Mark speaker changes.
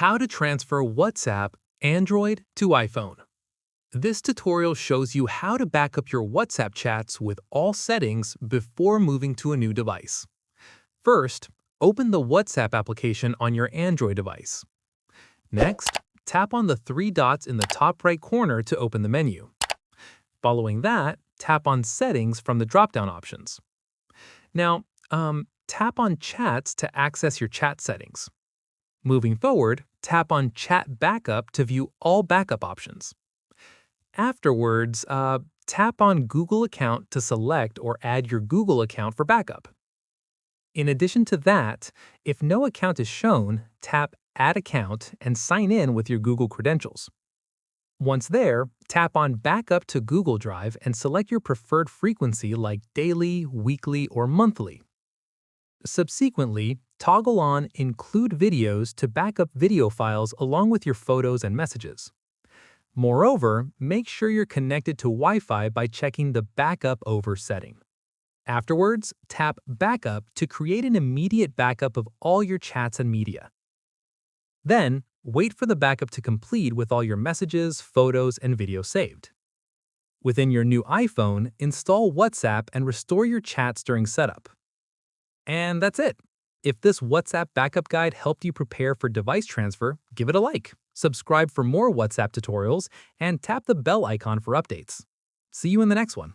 Speaker 1: How to transfer WhatsApp Android to iPhone. This tutorial shows you how to back up your WhatsApp chats with all settings before moving to a new device. First, open the WhatsApp application on your Android device. Next, tap on the three dots in the top right corner to open the menu. Following that, tap on Settings from the drop-down options. Now, tap on Chats to access your chat settings. Moving forward, tap on Chat Backup to view all backup options. Afterwards, tap on Google Account to select or add your Google account for backup. In addition to that, if no account is shown, tap Add Account and sign in with your Google credentials. Once there, tap on Backup to Google Drive and select your preferred frequency like daily, weekly, or monthly. Subsequently, toggle on Include Videos to back up video files along with your photos and messages. Moreover, make sure you're connected to Wi-Fi by checking the Backup Over setting. Afterwards, tap Backup to create an immediate backup of all your chats and media. Then, wait for the backup to complete with all your messages, photos, and videos saved. Within your new iPhone, install WhatsApp and restore your chats during setup. And that's it. If this WhatsApp backup guide helped you prepare for device transfer, give it a like, subscribe for more WhatsApp tutorials, and tap the bell icon for updates. See you in the next one.